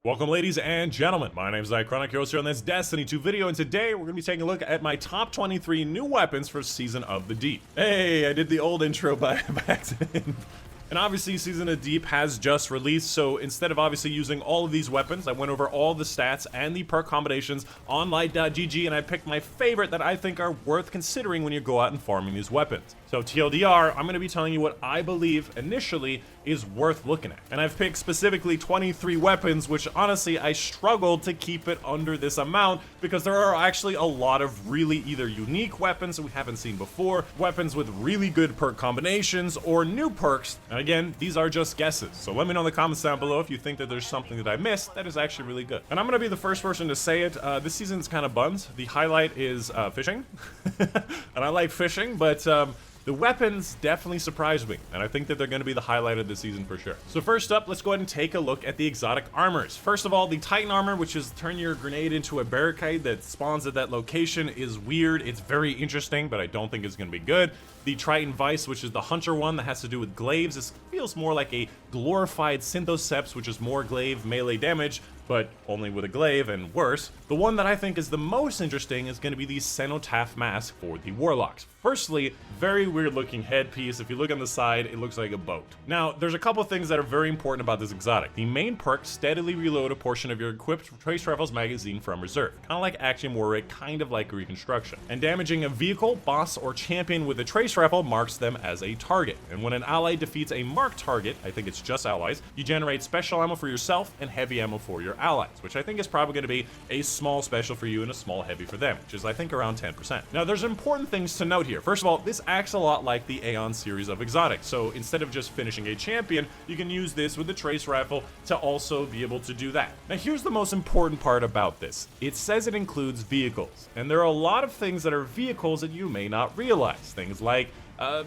Welcome ladies and gentlemen, my name is Dychronic, your host here on this Destiny 2 video, and today we're going to be taking a look at my top 23 new weapons for Season of the Deep. Hey, I did the old intro by accident. And obviously Season of the Deep has just released, so instead of obviously using all of these weapons, I went over all the stats and the perk combinations on light.gg, and I picked my favorite that I think are worth considering when you go out and farming these weapons. So TLDR, I'm going to be telling you what I believe initially is worth looking at. And I've picked specifically 23 weapons, which honestly I struggled to keep it under this amount because there are actually a lot of really either unique weapons that we haven't seen before, weapons with really good perk combinations, or new perks. And again, these are just guesses. So let me know in the comments down below if you think that there's something that I missed that is actually really good. And I'm going to be the first person to say it. This season's kind of buns. The highlight is fishing. And I like fishing, but the weapons definitely surprised me, and I think that they're going to be the highlight of the season for sure. So first up, let's go ahead and take a look at the exotic armors. First of all, the Titan armor, which is turn your grenade into a barricade that spawns at that location, is weird. It's very interesting, but I don't think it's going to be good. The Triton Vice, which is the hunter one that has to do with glaives, this feels more like a glorified Synthoceps, which is more glaive melee damage, but only with a glaive and worse. The one that I think is the most interesting is going to be the Cenotaph mask for the Warlocks. Firstly, very weird looking headpiece. If you look on the side, it looks like a boat. Now, there's a couple things that are very important about this exotic. The main perk, steadily reload a portion of your equipped Trace Rifle's magazine from reserve. Kind of like Action Warwick, kind of like Reconstruction. And damaging a vehicle, boss, or champion with a Trace Rifle marks them as a target. And when an ally defeats a marked target, I think it's just allies, you generate special ammo for yourself and heavy ammo for your allies, which I think is probably going to be a small special for you and a small heavy for them, which is I think around 10%. Now there's important things to note here. First of all, this acts a lot like the Aeon series of exotics, so instead of just finishing a champion, you can use this with the Trace Rifle to also be able to do that. Now here's the most important part about this. It says it includes vehicles, and there are a lot of things that are vehicles that you may not realize. Things like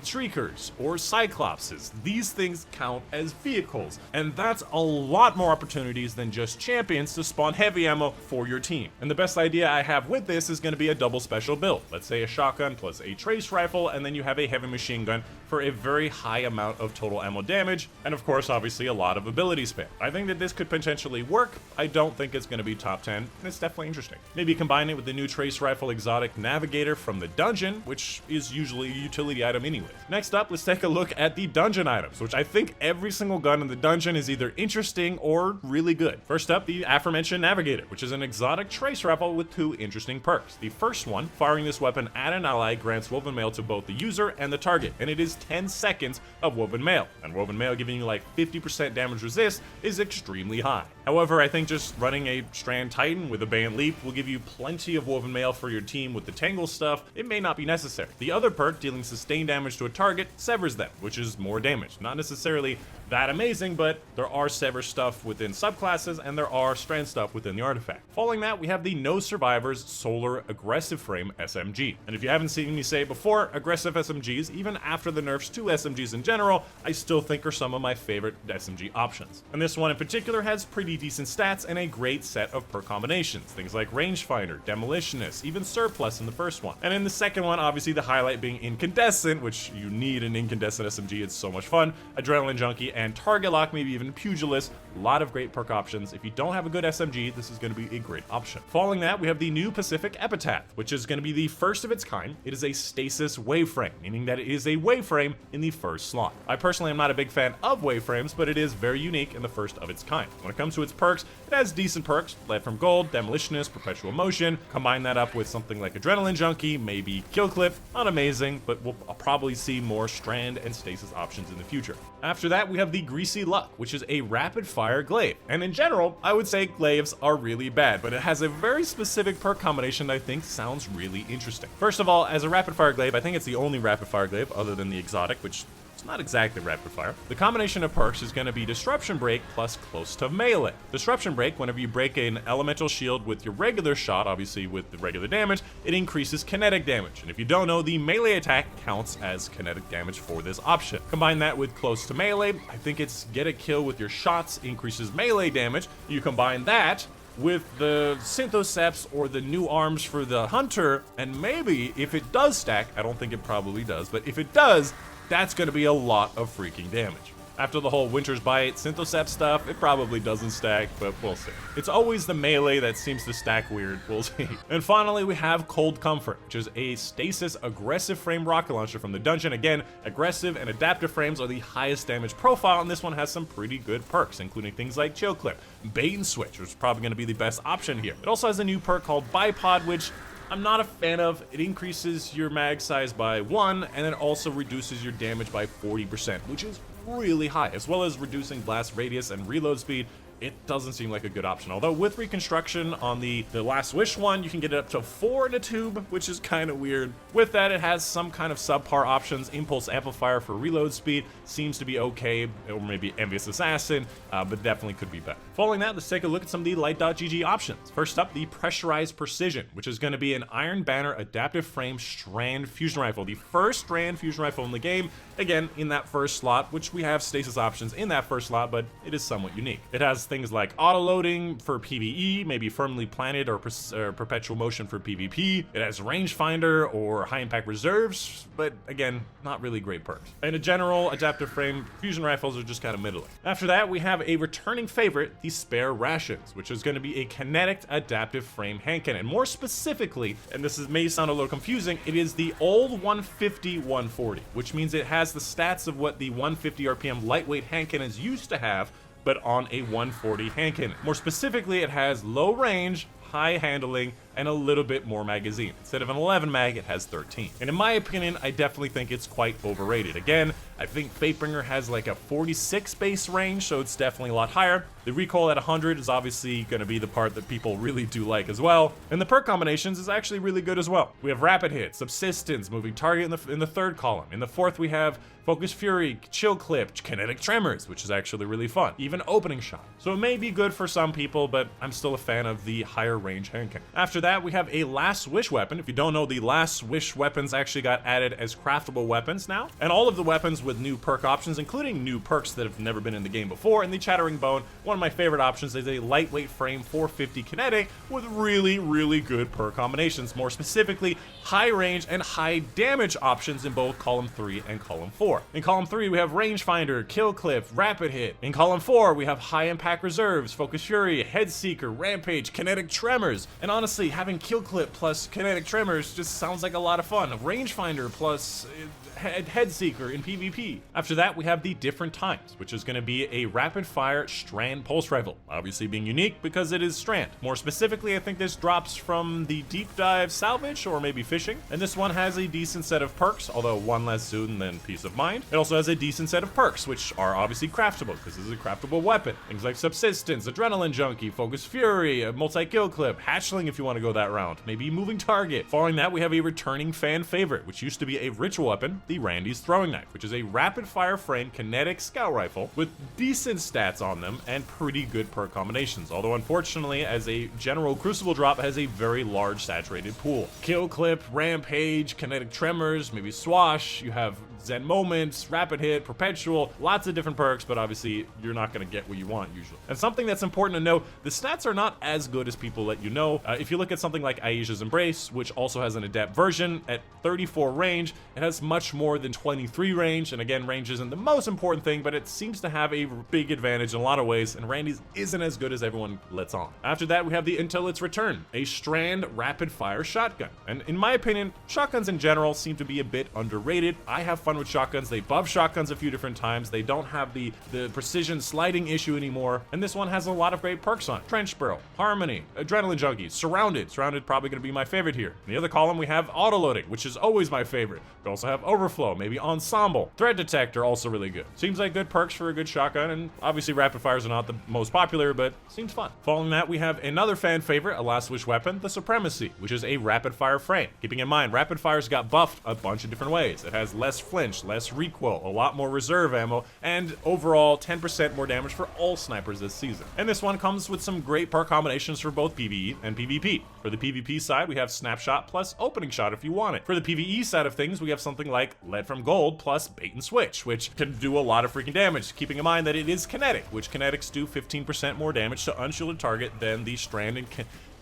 Shriekers or Cyclopses. These things count as vehicles, and that's a lot more opportunities than just champions to spawn heavy ammo for your team. And the best idea I have with this is going to be a double special build. Let's say a shotgun plus a trace rifle, and then you have a heavy machine gun for a very high amount of total ammo damage, and of course obviously a lot of ability spam. I think that this could potentially work. I don't think it's going to be top 10, and it's definitely interesting. Maybe combine it with the new trace rifle exotic navigator from the dungeon, which is usually a utility item anyways. Next up, let's take a look at the dungeon items, which I think every single gun in the dungeon is either interesting or really good. First up, the aforementioned navigator, which is an exotic trace rifle with two interesting perks. The first one, firing this weapon at an ally grants woven mail to both the user and the target, and it is 10 seconds of woven mail, and woven mail giving you like 50% damage resist is extremely high. However, I think just running a Strand Titan with a Band Leap will give you plenty of woven mail for your team with the Tangle stuff. It may not be necessary. The other perk, dealing sustained damage to a target, severs them, which is more damage. Not necessarily that amazing, but there are sever stuff within subclasses and there are strand stuff within the artifact. Following that, we have the No Survivors Solar Aggressive Frame SMG. And if you haven't seen me say it before, aggressive SMGs, even after the nerfs to SMGs in general, I still think are some of my favorite SMG options. And this one in particular has pretty decent stats and a great set of perk combinations. Things like Rangefinder, Demolitionist, even Surplus in the first one. And in the second one, obviously the highlight being Incandescent, which you need an Incandescent SMG, it's so much fun, Adrenaline Junkie, and Target Lock, maybe even Pugilist. A lot of great perk options. If you don't have a good SMG, this is going to be a great option. Following that, we have the new Pacific Epitaph, which is going to be the first of its kind. It is a stasis waveframe, meaning that it is a waveframe in the first slot. I personally am not a big fan of waveframes, but it is very unique and the first of its kind. When it comes to its perks, it has decent perks, Lead from Gold, Demolitionist, Perpetual Motion. Combine that up with something like Adrenaline Junkie, maybe Kill Clip. Not amazing, but we'll probably see more strand and stasis options in the future. After that, we have the Greasy Luck, which is a rapid fire glaive. And in general, I would say glaives are really bad, but it has a very specific perk combination that I think sounds really interesting. First of all, as a rapid fire glaive, I think it's the only rapid fire glaive other than the exotic, which it's not exactly rapid fire. The combination of perks is going to be Disruption Break plus Close to Melee. Disruption Break, whenever you break an elemental shield with your regular shot, obviously with the regular damage, it increases kinetic damage. And if you don't know, the melee attack counts as kinetic damage for this option. Combine that with Close to Melee, I think it's get a kill with your shots, increases melee damage. You combine that with the Synthoceps or the new arms for the Hunter, and maybe if it does stack, I don't think it probably does, but if it does, that's going to be a lot of freaking damage. After the whole Winter's Bite, Synthocept stuff, it probably doesn't stack, but we'll see. It's always the melee that seems to stack weird, we'll see. And finally, we have Cold Comfort, which is a stasis aggressive frame rocket launcher from the dungeon. Again, aggressive and adaptive frames are the highest damage profile, and this one has some pretty good perks, including things like Chill Clip, Bait and Switch, which is probably going to be the best option here. It also has a new perk called Bipod, which I'm not a fan of. It increases your mag size by 1, and then also reduces your damage by 40%, which is really high, as well as reducing blast radius and reload speed. It doesn't seem like a good option. Although with reconstruction on the Last Wish one, you can get it up to 4 in a tube, which is kind of weird. With that, it has some kind of subpar options. Impulse Amplifier for reload speed seems to be okay, or maybe Envious Assassin, but definitely could be better. Following that, let's take a look at some of the Light.GG options. First up, the Pressurized Precision, which is going to be an Iron Banner Adaptive Frame Strand Fusion Rifle. The first Strand Fusion Rifle in the game, again, in that first slot, which we have stasis options in that first slot, but it is somewhat unique. It has things like auto-loading for PvE, maybe Firmly Planted or Perpetual Motion for PvP. It has Rangefinder or High Impact Reserves, but again, not really great perks. And in general, adaptive frame fusion rifles are just kind of middling. After that, we have a returning favorite, the Spare Rations, which is going to be a kinetic adaptive frame hand cannon. More specifically, and this may sound a little confusing, it is the old 150-140, which means it has the stats of what the 150 RPM lightweight hand cannons used to have, but on a 140 hand cannon. More specifically, it has low range, high handling, and a little bit more magazine. Instead of an 11 mag, it has 13. And in my opinion, I definitely think it's quite overrated. Again, I think Fatebringer has like a 46 base range, so it's definitely a lot higher. The recoil at 100 is obviously going to be the part that people really do like as well. And the perk combinations is actually really good as well. We have Rapid Hit, Subsistence, Moving Target in the third column. In the fourth, we have Focus Fury, Chill Clip, Kinetic Tremors, which is actually really fun. Even Opening Shot. So it may be good for some people, but I'm still a fan of the higher range hand cannon. After that, we have a Last Wish weapon. If you don't know, the Last Wish weapons actually got added as craftable weapons now. And all of the weapons with new perk options, including new perks that have never been in the game before. And the Chattering Bone, one of my favorite options, is a lightweight frame 450 kinetic with really, really good perk combinations. More specifically, high range and high damage options in both column 3 and column 4. In column 3, we have Rangefinder, Kill Clip, Rapid Hit. In column 4, we have High Impact Reserves, Focus Fury, Head Seeker, Rampage, Kinetic Tremors. And honestly, having Kill Clip plus Kinetic Tremors just sounds like a lot of fun. Rangefinder plus Head Seeker in PvP. After that, we have the Different Times, which is going to be a rapid fire Strand Pulse Rifle, obviously being unique because it is Strand. More specifically, I think this drops from the Deep Dive Salvage or maybe Fishing, and this one has a decent set of perks, although one less soon than Peace of Mind. It also has a decent set of perks, which are obviously craftable because this is a craftable weapon. Things like Subsistence, Adrenaline Junkie, Focus Fury, a multi-kill clip, Hatchling if you want to go that round, maybe Moving Target. Following that, we have a returning fan favorite, which used to be a ritual weapon, the Randy's Throwing Knife, which is a rapid fire frame kinetic scout rifle with decent stats on them and pretty good perk combinations, although unfortunately as a general crucible drop has a very large saturated pool. Kill Clip, Rampage, Kinetic Tremors, maybe Swash, you have Zen Moments, Rapid Hit, Perpetual, lots of different perks, but obviously you're not going to get what you want usually. And something that's important to know, the stats are not as good as people let you know. If you look at something like Aisha's Embrace, which also has an adept version, at 34 range, it has much more than 23 range, and again, range isn't the most important thing, but it seems to have a big advantage in a lot of ways, and Randy's isn't as good as everyone lets on. After that, we have the Until Its Return, a Strand rapid fire shotgun. And in my opinion, shotguns in general seem to be a bit underrated. I have fun with shotguns. They buff shotguns a few different times. They don't have the precision sliding issue anymore, and this one has a lot of great perks on it. Trench Barrel, Harmony, Adrenaline Junkie, Surrounded probably going to be my favorite here. In the other column, we have Autoloading, which is always my favorite. We also have Overflow, maybe Ensemble. Threat Detector, also really good. Seems like good perks for a good shotgun, and obviously rapid fires are not the most popular, but seems fun. Following that, we have another fan favorite, a Last Wish weapon, the Supremacy, which is a rapid fire frame. Keeping in mind, rapid fires got buffed a bunch of different ways. It has less flinch, less recoil, a lot more reserve ammo, and overall 10% more damage for all snipers this season. And this one comes with some great perk combinations for both PvE and PvP. For the PvP side, we have Snapshot plus Opening Shot if you want it. For the PvE side of things, we have something like Lead from Gold plus Bait and Switch, which can do a lot of freaking damage, keeping in mind that it is kinetic, which kinetics do 15% more damage to unshielded target than the Strand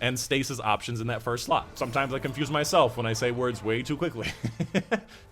and stasis options in that first slot. Sometimes I confuse myself when I say words way too quickly.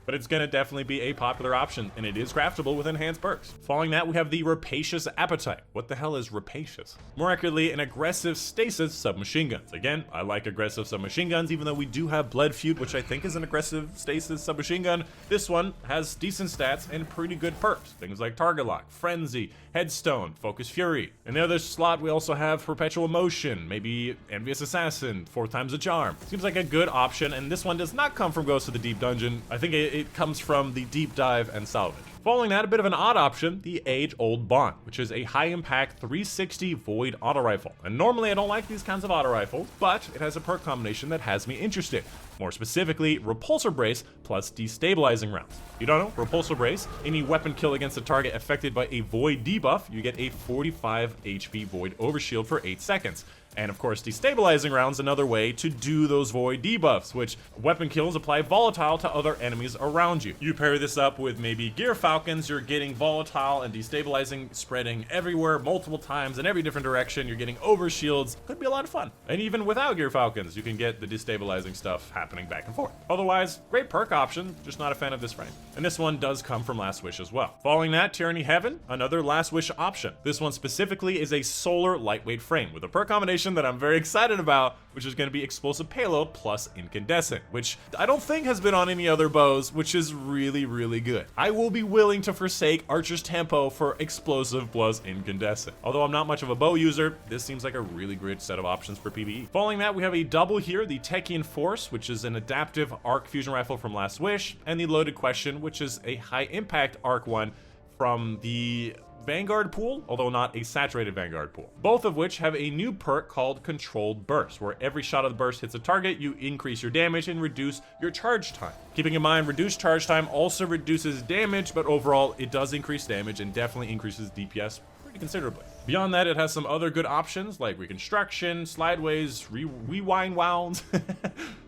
But it's gonna definitely be a popular option, and it is craftable with enhanced perks. Following that, we have the Rapacious Appetite. What the hell is rapacious? More accurately, an aggressive stasis submachine guns. Again, I like aggressive submachine guns, even though we do have Blood Feud, which I think is an aggressive stasis submachine gun. This one has decent stats and pretty good perks. Things like Target Lock, Frenzy, Headstone, Focus Fury. In the other slot, we also have Perpetual Motion, maybe Envious Assassin, 4 times the Charm. Seems like a good option, and this one does not come from Ghost of the Deep Dungeon. I think it comes from the Deep Dive and Salvage. Following that, a bit of an odd option, the Age-Old Bond, which is a high-impact 360 Void auto rifle. And normally I don't like these kinds of auto rifles, but it has a perk combination that has me interested. More specifically, Repulsor Brace plus Destabilizing Rounds. If you don't know, Repulsor Brace, any weapon kill against a target affected by a Void debuff, you get a 45 HP Void Overshield for 8 seconds. And of course, Destabilizing Rounds, another way to do those Void debuffs, which weapon kills apply Volatile to other enemies around you. You pair this up with maybe Gear Falcons, you're getting Volatile and Destabilizing spreading everywhere, multiple times in every different direction, you're getting Overshields. Could be a lot of fun. And even without Gear Falcons, you can get the Destabilizing stuff happening back and forth. Otherwise, great perk option, just not a fan of this frame. And this one does come from Last Wish as well. Following that, Tyranny Heaven, another Last Wish option. This one specifically is a solar lightweight frame with a perk combination that I'm very excited about, which is going to be Explosive Payload plus Incandescent, which I don't think has been on any other bows, which is really, really good. I will be willing to forsake Archer's Tempo for Explosive plus Incandescent. Although I'm not much of a bow user, this seems like a really great set of options for PvE. Following that, we have a double here, the Techian Force, which is an adaptive arc fusion rifle from Last Wish, and the Loaded Question, which is a high impact arc one from the Vanguard pool, although not a saturated Vanguard pool. Both of which have a new perk called Controlled Burst, where every shot of the burst hits a target, you increase your damage and reduce your charge time. Keeping in mind, reduced charge time also reduces damage, but overall it does increase damage and definitely increases DPS pretty considerably. Beyond that, it has some other good options like Reconstruction, Slideways, Rewind Wounds.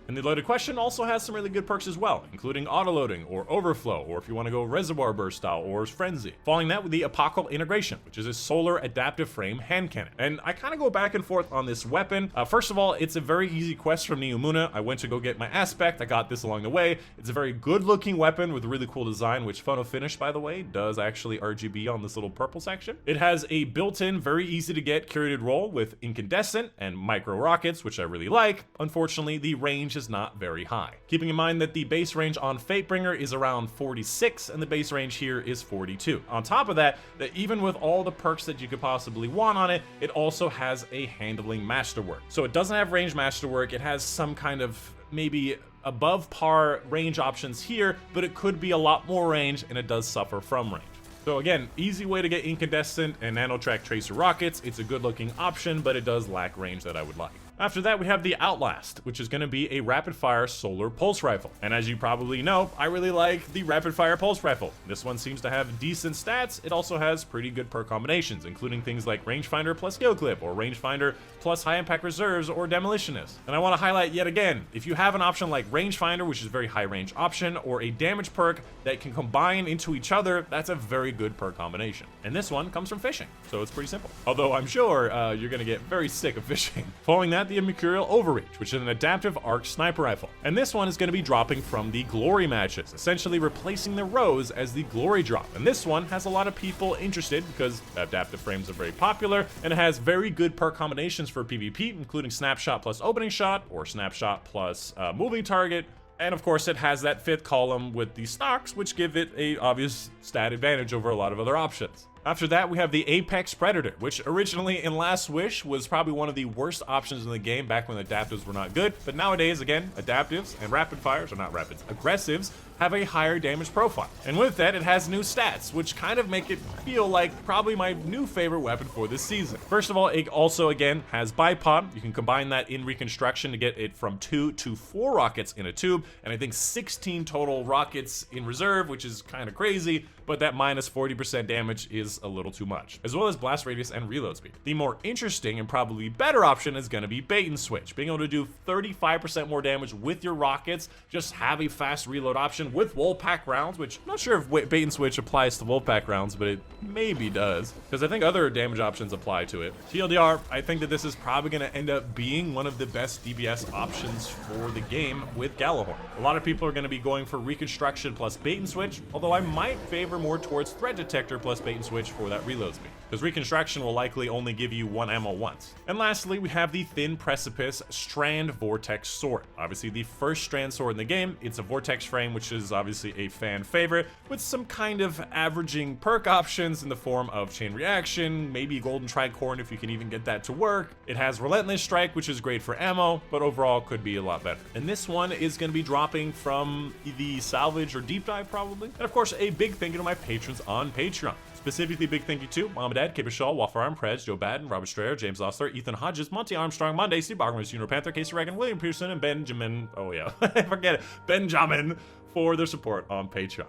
And the Loaded Question also has some really good perks as well, including Autoloading or Overflow, or if you want to go Reservoir Burst style, or Frenzy. Following that with the Apocal Integration, which is a solar adaptive frame hand cannon. And I kind of go back and forth on this weapon. First of all, it's a very easy quest from Neomuna. I went to go get my Aspect. I got this along the way. It's a very good looking weapon with a really cool design, which Photo Finish, by the way, does actually RGB on this little purple section. It has a built-in, very easy to get curated roll with Incandescent and Micro Rockets, which I really like. Unfortunately, the range is not very high. Keeping in mind that the base range on Fatebringer is around 46 and the base range here is 42. On top of that, even with all the perks that you could possibly want on it, it also has a handling masterwork. So it doesn't have range masterwork, it has some kind of maybe above par range options here, but it could be a lot more range and it does suffer from range. So again, easy way to get Incandescent and Nanotrack Tracer Rockets. It's a good looking option, but it does lack range that I would like. After that, we have the Outlast, which is going to be a rapid-fire solar pulse rifle. And as you probably know, I really like the rapid-fire pulse rifle. This one seems to have decent stats. It also has pretty good perk combinations, including things like Rangefinder plus Skill Clip, or Rangefinder plus High Impact Reserves, or Demolitionist. And I want to highlight yet again, if you have an option like Rangefinder, which is a very high-range option, or a damage perk that can combine into each other, that's a very good perk combination. And this one comes from fishing, so it's pretty simple. Although I'm sure you're going to get very sick of fishing. Following that, the Mercurial Overreach, which is an adaptive arc sniper rifle. And this one is going to be dropping from the glory matches, essentially replacing the Rose as the glory drop. And this one has a lot of people interested because adaptive frames are very popular, and it has very good perk combinations for PvP, including Snapshot plus Opening Shot, or Snapshot plus Moving Target. And of course, it has that fifth column with the stocks, which give it a obvious stat advantage over a lot of other options. After that, we have the Apex Predator, which originally in Last Wish was probably one of the worst options in the game back when adaptives were not good. But nowadays, again, adaptives and rapid fires, or not rapids, aggressives, have a higher damage profile. And with that, it has new stats, which kind of make it feel like probably my new favorite weapon for this season. First of all, it also, again, has bipod. You can combine that in Reconstruction to get it from 2 to 4 rockets in a tube, and I think 16 total rockets in reserve, which is kind of crazy. but that minus 40% damage is a little too much, as well as blast radius and reload speed. The more interesting and probably better option is going to be bait and switch, being able to do 35% more damage with your rockets, just have a fast reload option with Wolfpack rounds, which I'm not sure if bait and switch applies to Wolfpack rounds, but it maybe does, because I think other damage options apply to it. TLDR, I think that this is probably going to end up being one of the best DBS options for the game with Gjallarhorn. A lot of people are going to be going for Reconstruction plus bait and switch, although I might favor more towards Threat Detector plus bait and switch for that reload speed, because Reconstruction will likely only give you 1 ammo once. And lastly, we have the Thin Precipice Strand Vortex Sword. Obviously the first Strand Sword in the game. It's a Vortex frame, which is obviously a fan favorite, with some kind of averaging perk options in the form of Chain Reaction, maybe Golden Tricorn if you can even get that to work. It has Relentless Strike, which is great for ammo, but overall could be a lot better. And this one is going to be dropping from the Salvage or Deep Dive probably. And of course, a big thank you to my patrons on Patreon. Specifically, big thank you to Mom and Dad, Kipper Shaw, Waffle Arm, Prez, Joe Baden, Robert Strayer, James Ostler, Ethan Hodges, Monty Armstrong, Monday, Steve Bogman, Junior Panther, Casey Reagan, William Pearson, and Benjamin, oh yeah, forget it, Benjamin, for their support on Patreon.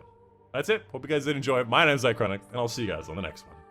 That's it. Hope you guys did enjoy. My name is Dychronic, and I'll see you guys on the next one.